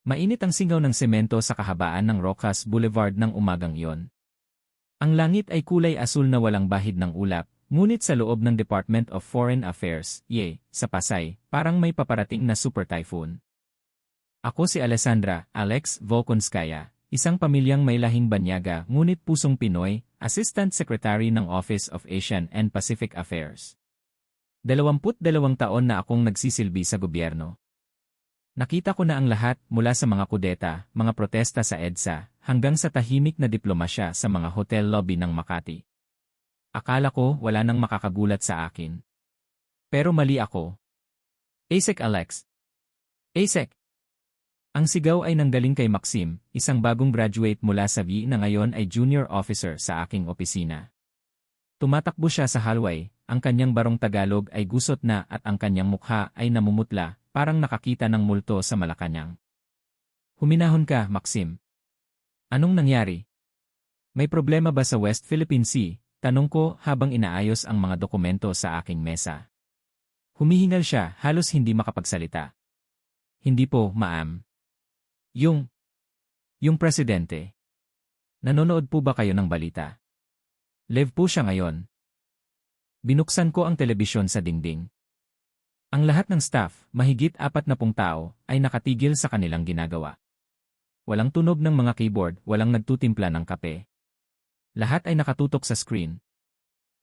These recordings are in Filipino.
Mainit ang singaw ng semento sa kahabaan ng Rojas Boulevard ng umagang iyon. Ang langit ay kulay asul na walang bahid ng ulap, ngunit sa loob ng Department of Foreign Affairs, sa Pasay, parang may paparating na super typhoon. Ako si Alessandra, Alex Volkonskaya, isang pamilyang may lahing banyaga ngunit pusong Pinoy, Assistant Secretary ng Office of Asian and Pacific Affairs. 22 taon na akong nagsisilbi sa gobyerno. Nakita ko na ang lahat mula sa mga kudeta, mga protesta sa EDSA, hanggang sa tahimik na diplomasya sa mga hotel lobby ng Makati. Akala ko wala nang makakagulat sa akin. Pero mali ako. ASEC Alex. ASEC. Ang sigaw ay nanggaling kay Maxim, isang bagong graduate mula sa VI na ngayon ay junior officer sa aking opisina. Tumatakbo siya sa hallway, ang kanyang barong Tagalog ay gusot na at ang kanyang mukha ay namumutla, parang nakakita ng multo sa Malacanang. Huminahon ka, Maxim. Anong nangyari? May problema ba sa West Philippine Sea? Tanong ko habang inaayos ang mga dokumento sa aking mesa. Humihingal siya, halos hindi makapagsalita. Hindi po, ma'am. Yung presidente. Nanonood po ba kayo ng balita? Live po siya ngayon. Binuksan ko ang telebisyon sa dingding. Ang lahat ng staff, mahigit 40 tao, ay nakatigil sa kanilang ginagawa. Walang tunog ng mga keyboard, walang nagtutimpla ng kape. Lahat ay nakatutok sa screen.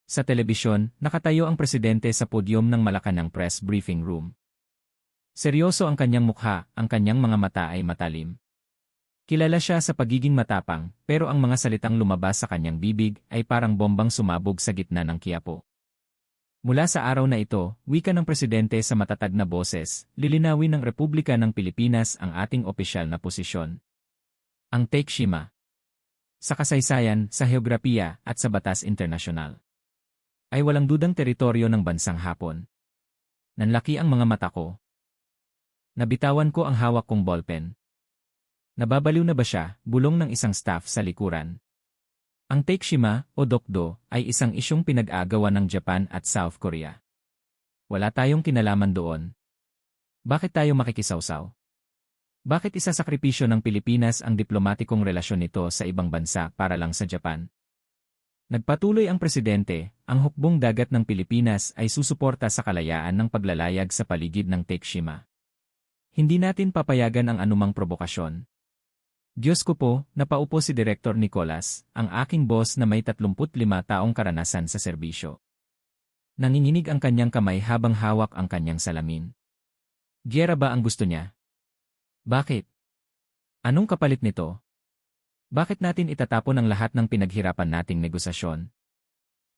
Sa telebisyon, nakatayo ang presidente sa podyum ng Malacanang Press Briefing Room. Seryoso ang kanyang mukha, ang kanyang mga mata ay matalim. Kilala siya sa pagiging matapang, pero ang mga salitang lumabas sa kanyang bibig ay parang bombang sumabog sa gitna ng Quiapo. Mula sa araw na ito, wika ng presidente sa matatag na boses, lilinawin ng Republika ng Pilipinas ang ating opisyal na posisyon. Ang Take Shima. Sa kasaysayan, sa heograpiya, at sa batas internasyonal. Ay walang dudang teritoryo ng bansang Hapon. Nanlaki ang mga mata ko. Nabitawan ko ang hawak kong ballpen. Nababaliw na ba siya, bulong ng isang staff sa likuran. Ang Take Shima, o Dokdo, ay isang isyong pinag-aagawan ng Japan at South Korea. Wala tayong kinalaman doon. Bakit tayo makikisawsaw? Bakit isasakripisyo ng Pilipinas ang diplomatikong relasyon nito sa ibang bansa para lang sa Japan? Nagpatuloy ang presidente, ang hukbong dagat ng Pilipinas ay susuporta sa kalayaan ng paglalayag sa paligid ng Take Shima. Hindi natin papayagan ang anumang provokasyon. Diyos ko po, napaupo si Director Nicolas, ang aking boss na may 35 taong karanasan sa serbisyo. Nanginginig ang kanyang kamay habang hawak ang kanyang salamin. Giyera ba ang gusto niya? Bakit? Anong kapalit nito? Bakit natin itatapon ang lahat ng pinaghirapan nating negosasyon?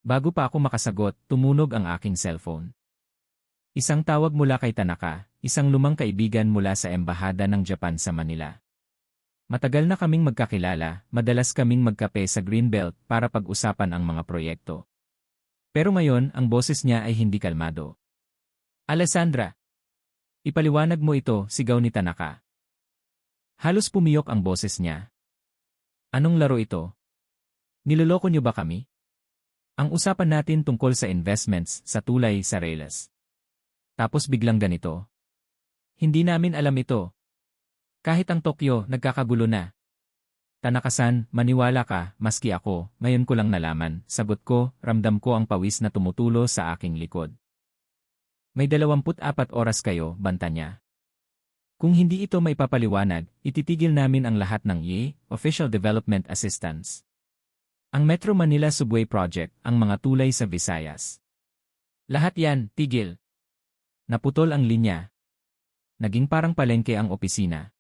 Bago pa ako makasagot, tumunog ang aking cellphone. Isang tawag mula kay Tanaka, isang lumang kaibigan mula sa Embahada ng Japan sa Manila. Matagal na kaming magkakilala, madalas kaming magkape sa Greenbelt para pag-usapan ang mga proyekto. Pero ngayon, ang boses niya ay hindi kalmado. Alessandra! Ipaliwanag mo ito, sigaw ni Tanaka. Halos pumiyok ang boses niya. Anong laro ito? Niloloko niyo ba kami? Ang usapan natin tungkol sa investments sa tulay sa Reyes. Tapos biglang ganito. Hindi namin alam ito. Kahit ang Tokyo, nagkakagulo na. Tanaka-san, maniwala ka, maski ako, ngayon ko lang nalaman, sagot ko, ramdam ko ang pawis na tumutulo sa aking likod. May 24 oras kayo, banta niya. Kung hindi ito maipapaliwanag, ititigil namin ang lahat ng Official Development Assistance. Ang Metro Manila Subway Project, ang mga tulay sa Visayas. Lahat yan, tigil. Naputol ang linya. Naging parang palengke ang opisina.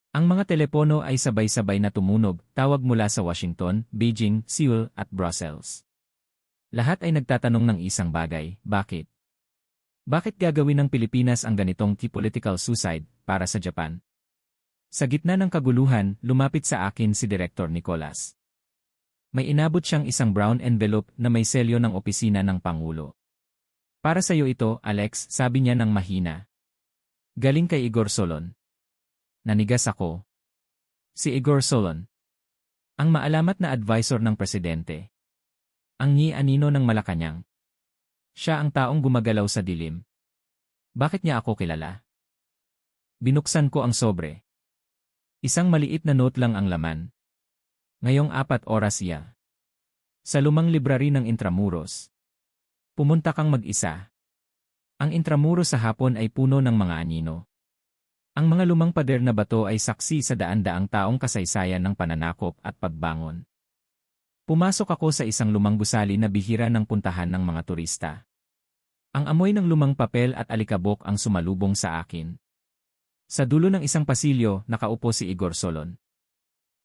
Ang mga telepono ay sabay-sabay na tumunog, tawag mula sa Washington, Beijing, Seoul, at Brussels. Lahat ay nagtatanong ng isang bagay, bakit? Bakit gagawin ng Pilipinas ang ganitong political suicide para sa Japan? Sa gitna ng kaguluhan, lumapit sa akin si Director Nicolas. May inabot siyang isang brown envelope na may selyo ng opisina ng Pangulo. Para sa iyo ito, Alex, sabi niya ng mahina. Galing kay Igor Solon. Nanigas ako. Si Igor Solon. Ang maalamat na advisor ng presidente. Ang anino ng Malacanang. Siya ang taong gumagalaw sa dilim. Bakit niya ako kilala? Binuksan ko ang sobre. Isang maliit na note lang ang laman. Ngayong 4 oras ya. Sa lumang library ng Intramuros. Pumunta kang mag-isa. Ang Intramuros sa hapon ay puno ng mga anino. Ang mga lumang pader na bato ay saksi sa daan-daang taong kasaysayan ng pananakop at pagbangon. Pumasok ako sa isang lumang gusali na bihira ng puntahan ng mga turista. Ang amoy ng lumang papel at alikabok ang sumalubong sa akin. Sa dulo ng isang pasilyo, nakaupo si Igor Solon.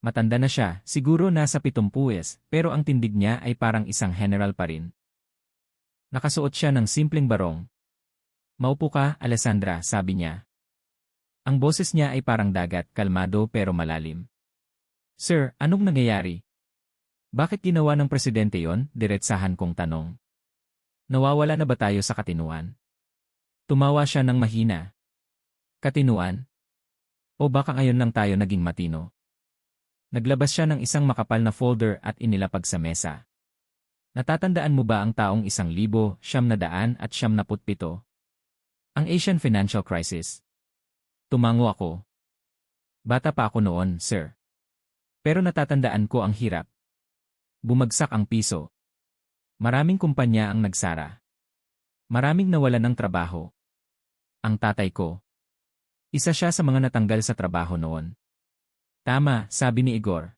Matanda na siya, siguro nasa 70s, pero ang tindig niya ay parang isang general pa rin. Nakasuot siya ng simpleng barong. "Maupo ka, Alessandra," sabi niya. Ang boses niya ay parang dagat, kalmado pero malalim. "Sir, anong nangyayari? Bakit ginawa ng presidente yon?" Diretsahan kong tanong. "Nawawala na ba tayo sa katinuan?" Tumawa siya ng mahina. "Katinuan? O baka ngayon lang tayo naging matino?" Naglabas siya ng isang makapal na folder at inilapag sa mesa. "Natatandaan mo ba ang taong 1997? Ang Asian Financial Crisis?" Tumango ako. "Bata pa ako noon, sir. Pero natatandaan ko ang hirap. Bumagsak ang piso. Maraming kumpanya ang nagsara. Maraming nawalan ng trabaho. Ang tatay ko, isa siya sa mga natanggal sa trabaho noon." "Tama," sabi ni Igor.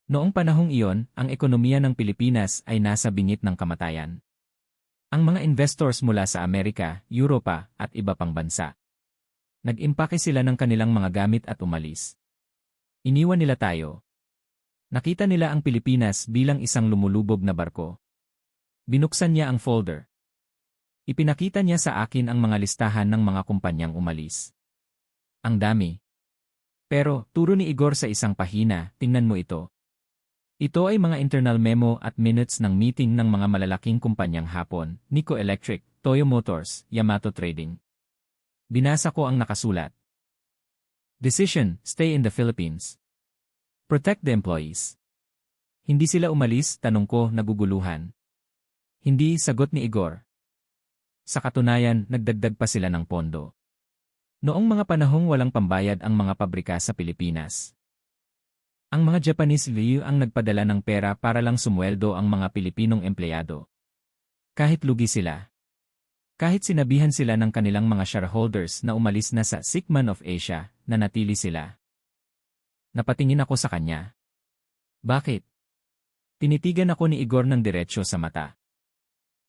Noong panahong iyon, ang ekonomiya ng Pilipinas ay nasa bingit ng kamatayan. Ang mga investors mula sa Amerika, Europa, at iba pang bansa. Nag-impake sila ng kanilang mga gamit at umalis. Iniwan nila tayo. Nakita nila ang Pilipinas bilang isang lumulubog na barko. Binuksan niya ang folder. Ipinakita niya sa akin ang mga listahan ng mga kumpanyang umalis. Ang dami. Pero, turo ni Igor sa isang pahina, tingnan mo ito. Ito ay mga internal memo at minutes ng meeting ng mga malalaking kumpanyang Hapon, Nikko Electric, Toyo Motors, Yamato Trading. Binasa ko ang nakasulat. Decision, stay in the Philippines. Protect the employees. Hindi sila umalis, tanong ko, naguguluhan. Hindi, sagot ni Igor. Sa katunayan, nagdagdag pa sila ng pondo. Noong mga panahong walang pambayad ang mga pabrika sa Pilipinas. Ang mga Japanese VU ang nagpadala ng pera para lang sumweldo ang mga Pilipinong empleyado. Kahit lugi sila. Kahit sinabihan sila ng kanilang mga shareholders na umalis na sa Sickman of Asia, nanatili sila. Napatingin ako sa kanya. Bakit? Tinitigan ako ni Igor ng diretsyo sa mata.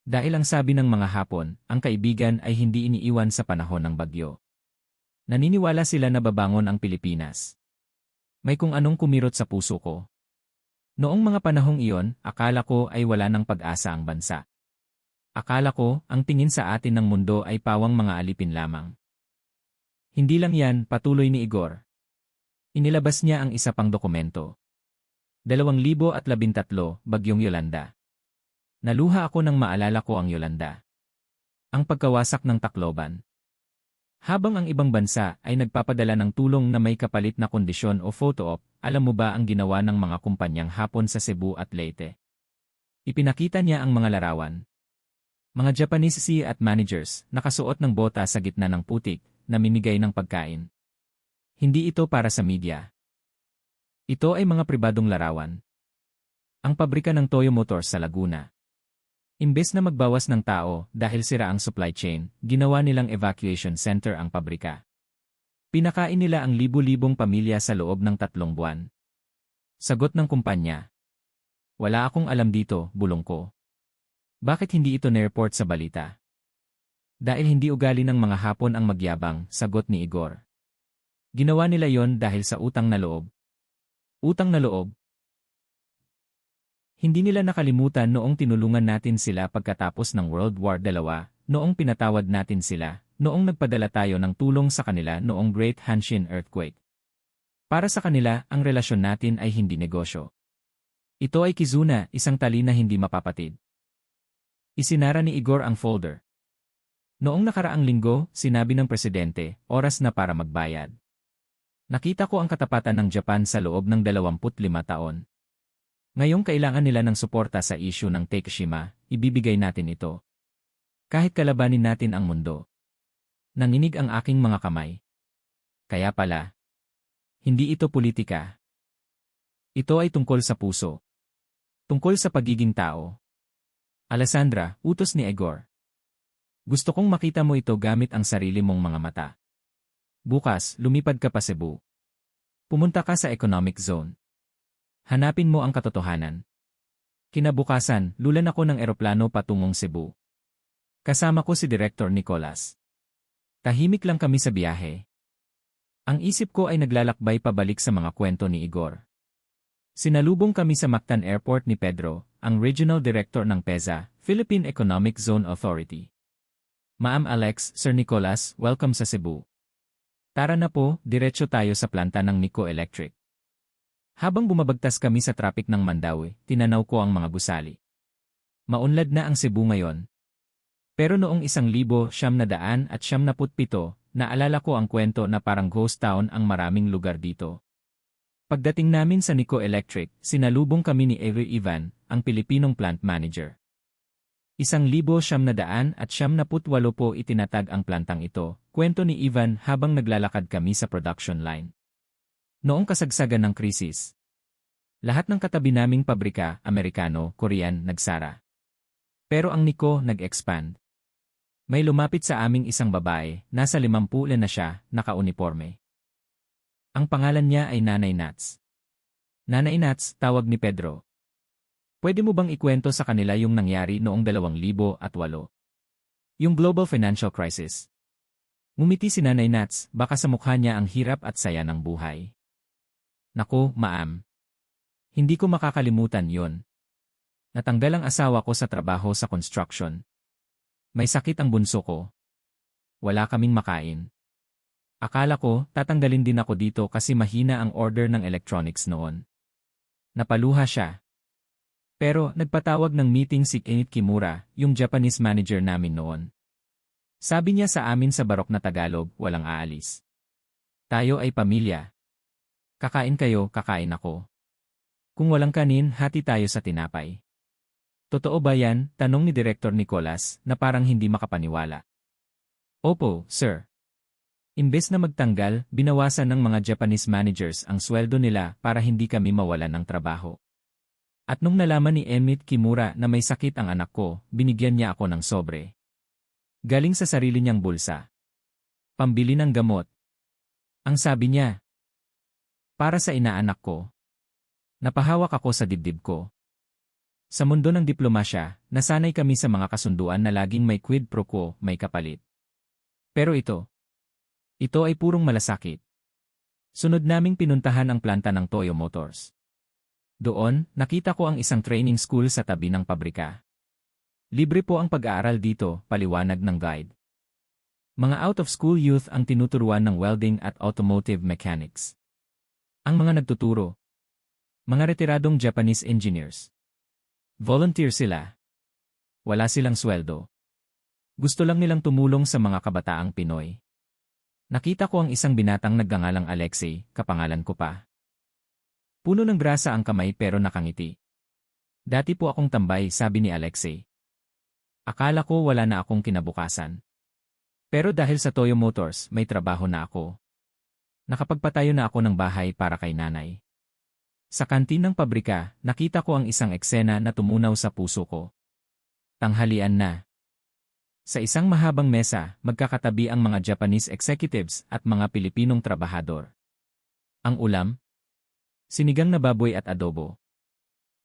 Dahil ang sabi ng mga Hapon, ang kaibigan ay hindi iniiwan sa panahon ng bagyo. Naniniwala sila na babangon ang Pilipinas. May kung anong kumirot sa puso ko. Noong mga panahong iyon, akala ko ay wala ng pag-asa ang bansa. Akala ko, ang tingin sa atin ng mundo ay pawang mga alipin lamang. Hindi lang yan, patuloy ni Igor. Inilabas niya ang isa pang dokumento. 2013, Bagyong Yolanda. Naluha ako nang maalala ko ang Yolanda. Ang pagkawasak ng Tacloban. Habang ang ibang bansa ay nagpapadala ng tulong na may kapalit na kondisyon o photo-op, alam mo ba ang ginawa ng mga kumpanyang Hapon sa Cebu at Leyte? Ipinakita niya ang mga larawan. Mga Japanese CEO at managers, nakasuot ng bota sa gitna ng putik, namimigay ng pagkain. Hindi ito para sa media. Ito ay mga pribadong larawan. Ang pabrika ng Toyo Motors sa Laguna. Imbes na magbawas ng tao dahil sira ang supply chain, ginawa nilang evacuation center ang pabrika. Pinakain nila ang libu-libong pamilya sa loob ng 3 buwan. Sagot ng kumpanya. Wala akong alam dito, bulong ko. Bakit hindi ito na-report sa balita? Dahil hindi ugali ng mga Hapon ang magyabang, sagot ni Igor. Ginawa nila yon dahil sa utang na loob. Utang na loob. Hindi nila nakalimutan noong tinulungan natin sila pagkatapos ng World War II, noong pinatawad natin sila, noong nagpadala tayo ng tulong sa kanila noong Great Hanshin Earthquake. Para sa kanila, ang relasyon natin ay hindi negosyo. Ito ay kizuna, isang tali na hindi mapapatid. Isinara ni Igor ang folder. Noong nakaraang linggo, sinabi ng presidente, oras na para magbayad. Nakita ko ang katapatan ng Japan sa loob ng 25 taon. Ngayong kailangan nila ng suporta sa issue ng Fukushima, ibibigay natin ito. Kahit kalabanin natin ang mundo. Nanginig ang aking mga kamay. Kaya pala. Hindi ito politika. Ito ay tungkol sa puso. Tungkol sa pagiging tao. Alessandra, utos ni Igor. Gusto kong makita mo ito gamit ang sarili mong mga mata. Bukas, lumipad ka pa Cebu. Pumunta ka sa economic zone. Hanapin mo ang katotohanan. Kinabukasan, lulan ako ng eroplano patungong Cebu. Kasama ko si Director Nicolas. Tahimik lang kami sa biyahe. Ang isip ko ay naglalakbay pabalik sa mga kwento ni Igor. Sinalubong kami sa Mactan Airport ni Pedro, ang Regional Director ng PEZA, Philippine Economic Zone Authority. Ma'am Alex, Sir Nicolas, welcome sa Cebu. Tara na po, diretso tayo sa planta ng Nico Electric. Habang bumabagtas kami sa traffic ng Mandaue, tinanaw ko ang mga gusali. Maunlad na ang Cebu ngayon. Pero noong 1997, naalala ko ang kwento na parang ghost town ang maraming lugar dito. Pagdating namin sa Nico Electric, sinalubong kami ni Avery Ivan, ang Pilipinong plant manager. 1998 po itinatag ang plantang ito, kwento ni Ivan habang naglalakad kami sa production line. Noong kasagsagan ng krisis, lahat ng katabi naming pabrika, Amerikano, Korean, nagsara. Pero ang Nico nag-expand. May lumapit sa aming isang babae, nasa 50 na siya, naka-uniforme. Ang pangalan niya ay Nanay Nats. Nanay Nats, tawag ni Pedro. Pwede mo bang ikwento sa kanila yung nangyari noong 2008? Yung global financial crisis. Ngumiti si Nanay Nats, baka sa mukha niya ang hirap at saya ng buhay. Naku, ma'am. Hindi ko makakalimutan yon. Natanggal ang asawa ko sa trabaho sa construction. May sakit ang bunso ko. Wala kaming makain. Akala ko, tatanggalin din ako dito kasi mahina ang order ng electronics noon. Napaluha siya. Pero nagpatawag ng meeting si Kenneth Kimura, yung Japanese manager namin noon. Sabi niya sa amin sa barok na Tagalog, walang aalis. Tayo ay pamilya. Kakain kayo, kakain ako. Kung walang kanin, hati tayo sa tinapay. Totoo ba yan? Tanong ni Director Nicolas na parang hindi makapaniwala. Opo, sir. Imbes na magtanggal, binawasan ng mga Japanese managers ang sweldo nila para hindi kami mawalan ng trabaho. At nung nalaman ni Emmett Kimura na may sakit ang anak ko, binigyan niya ako ng sobre. Galing sa sarili niyang bulsa. Pambili ng gamot. Ang sabi niya, para sa inaanak ko. Napahawak ako sa dibdib ko. Sa mundo ng diplomasya, nasanay kami sa mga kasunduan na laging may quid pro quo, may kapalit. Pero ito ay purong malasakit. Sunod naming pinuntahan ang planta ng Toyo Motors. Doon, nakita ko ang isang training school sa tabi ng pabrika. Libre po ang pag-aaral dito, paliwanag ng guide. Mga out-of-school youth ang tinuturuan ng welding at automotive mechanics. Ang mga nagtuturo, mga retiradong Japanese engineers. Volunteer sila. Wala silang sweldo. Gusto lang nilang tumulong sa mga kabataang Pinoy. Nakita ko ang isang binatang nagngangalang Alexei, kapangalan ko pa. Puno ng grasa ang kamay pero nakangiti. Dati po akong tambay, sabi ni Alexei. Akala ko wala na akong kinabukasan. Pero dahil sa Toyo Motors, may trabaho na ako. Nakapagpatayo na ako ng bahay para kay nanay. Sa kantin ng pabrika, nakita ko ang isang eksena na tumunaw sa puso ko. Tanghalian na. Sa isang mahabang mesa, magkakatabi ang mga Japanese executives at mga Pilipinong trabahador. Ang ulam? Sinigang na baboy at adobo.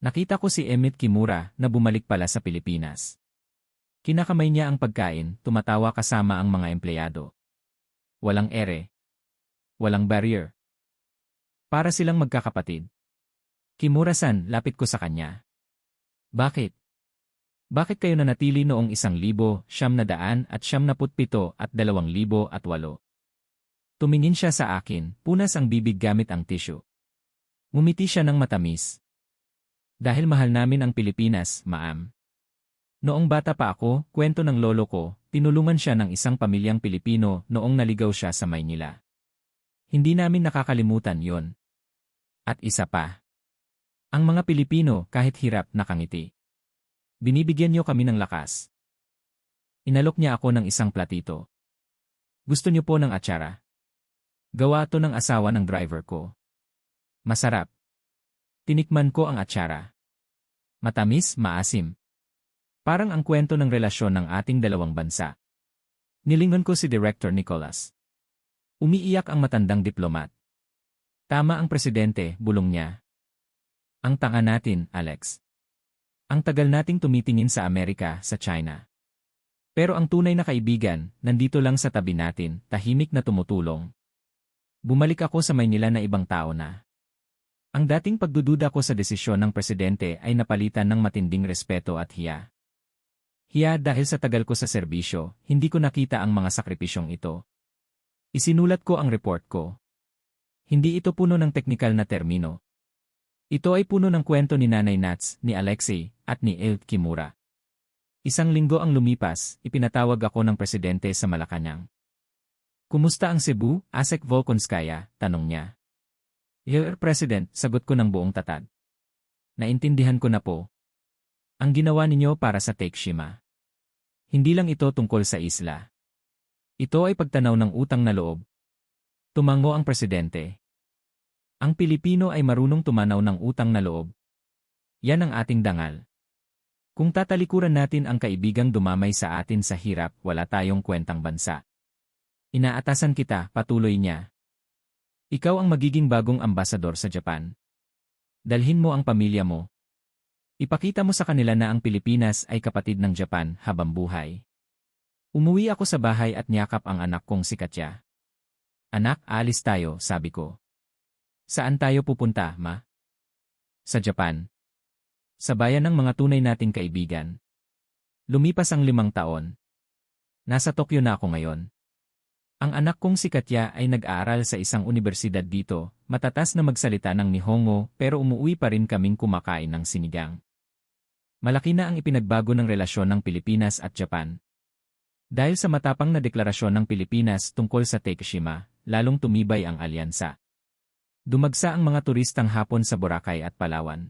Nakita ko si Emmett Kimura na bumalik pala sa Pilipinas. Kinakamay niya ang pagkain, tumatawa kasama ang mga empleyado. Walang ere. Walang barrier. Para silang magkakapatid. Kimura-san, lapit ko sa kanya. Bakit? Bakit kayo nanatili noong 1997 at 2008? Tumingin siya sa akin, punas ang bibig gamit ang tissue. Ngumiti siya ng matamis. Dahil mahal namin ang Pilipinas, ma'am. Noong bata pa ako, kwento ng lolo ko, tinulungan siya ng isang pamilyang Pilipino noong naligaw siya sa Maynila. Hindi namin nakakalimutan yon. At isa pa. Ang mga Pilipino, kahit hirap, nakangiti. Binibigyan niyo kami ng lakas. Inalok niya ako ng isang platito. Gusto niyo po ng atsara? Gawa to ng asawa ng driver ko. Masarap. Tinikman ko ang atsara. Matamis, maasim. Parang ang kwento ng relasyon ng ating dalawang bansa. Nilingon ko si Director Nicolas. Umiiyak ang matandang diplomat. Tama ang presidente, bulong niya. Ang tanga natin, Alex. Ang tagal nating tumitingin sa Amerika, sa China. Pero ang tunay na kaibigan, nandito lang sa tabi natin, tahimik na tumutulong. Bumalik ako sa Maynila na ibang tao na. Ang dating pagdududa ko sa desisyon ng presidente ay napalitan ng matinding respeto at hiya. Hiya dahil sa tagal ko sa serbisyo, hindi ko nakita ang mga sakripisyong ito. Isinulat ko ang report ko. Hindi ito puno ng teknikal na termino. Ito ay puno ng kwento ni Nanay Nats, ni Alexei, at ni El Kimura. Isang linggo ang lumipas, ipinatawag ako ng presidente sa Malacanang. Kumusta ang Cebu, Asek Volkonskaya? Tanong niya. Your President, sagot ko ng buong tatag. Naintindihan ko na po. Ang ginawa ninyo para sa Takeshima. Hindi lang ito tungkol sa isla. Ito ay pagtanaw ng utang na loob. Tumango ang presidente. Ang Pilipino ay marunong tumanaw ng utang na loob. Yan ang ating dangal. Kung tatalikuran natin ang kaibigang dumamay sa atin sa hirap, wala tayong kwentang bansa. Inaatasan kita, patuloy niya. Ikaw ang magiging bagong ambasador sa Japan. Dalhin mo ang pamilya mo. Ipakita mo sa kanila na ang Pilipinas ay kapatid ng Japan habang buhay. Umuwi ako sa bahay at niyakap ang anak kong si Katya. Anak, alis tayo, sabi ko. Saan tayo pupunta, ma? Sa Japan. Sa bayan ng mga tunay nating kaibigan. Lumipas ang 5 taon. Nasa Tokyo na ako ngayon. Ang anak kong si Katya ay nag-aaral sa isang universidad dito, matatas na magsalita ng Nihongo pero umuwi pa rin kaming kumakain ng sinigang. Malaki na ang ipinagbago ng relasyon ng Pilipinas at Japan. Dahil sa matapang na deklarasyon ng Pilipinas tungkol sa Takeshima, lalong tumibay ang alyansa. Dumagsa ang mga turistang Hapon sa Boracay at Palawan.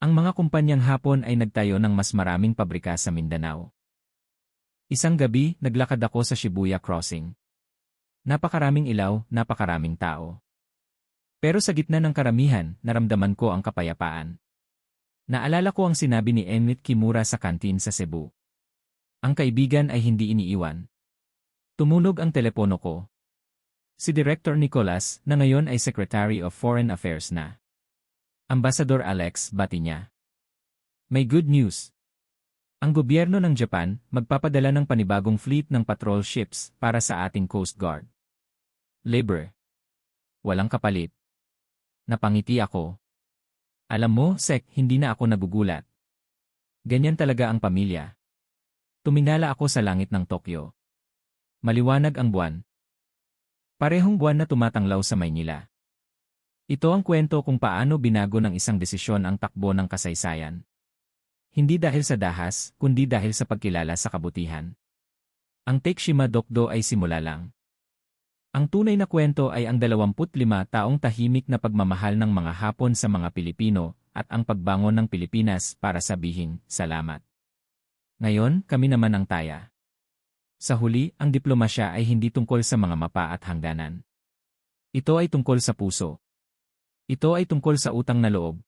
Ang mga kumpanyang Hapon ay nagtayo ng mas maraming pabrika sa Mindanao. Isang gabi, naglakad ako sa Shibuya Crossing. Napakaraming ilaw, napakaraming tao. Pero sa gitna ng karamihan, naramdaman ko ang kapayapaan. Naalala ko ang sinabi ni Enrit Kimura sa kantin sa Cebu. Ang kaibigan ay hindi iniiwan. Tumunog ang telepono ko. Si Director Nicolas, na ngayon ay Secretary of Foreign Affairs na. Ambassador Alex, bati niya. May good news. Ang gobyerno ng Japan, magpapadala ng panibagong fleet ng patrol ships para sa ating Coast Guard. Libre. Walang kapalit. Napangiti ako. Alam mo, Sek, hindi na ako nagugulat. Ganyan talaga ang pamilya. Tumingala ako sa langit ng Tokyo. Maliwanag ang buwan. Parehong buwan na tumatanglaw sa Maynila. Ito ang kwento kung paano binago ng isang desisyon ang takbo ng kasaysayan. Hindi dahil sa dahas, kundi dahil sa pagkilala sa kabutihan. Ang Takeshima Dokdo ay simula lang. Ang tunay na kwento ay ang 25 taong tahimik na pagmamahal ng mga Hapon sa mga Pilipino at ang pagbangon ng Pilipinas para sabihin, salamat. Ngayon, kami naman ang taya. Sa huli, ang diplomasya ay hindi tungkol sa mga mapa at hangganan. Ito ay tungkol sa puso. Ito ay tungkol sa utang na loob.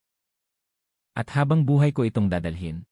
At habang buhay ko itong dadalhin.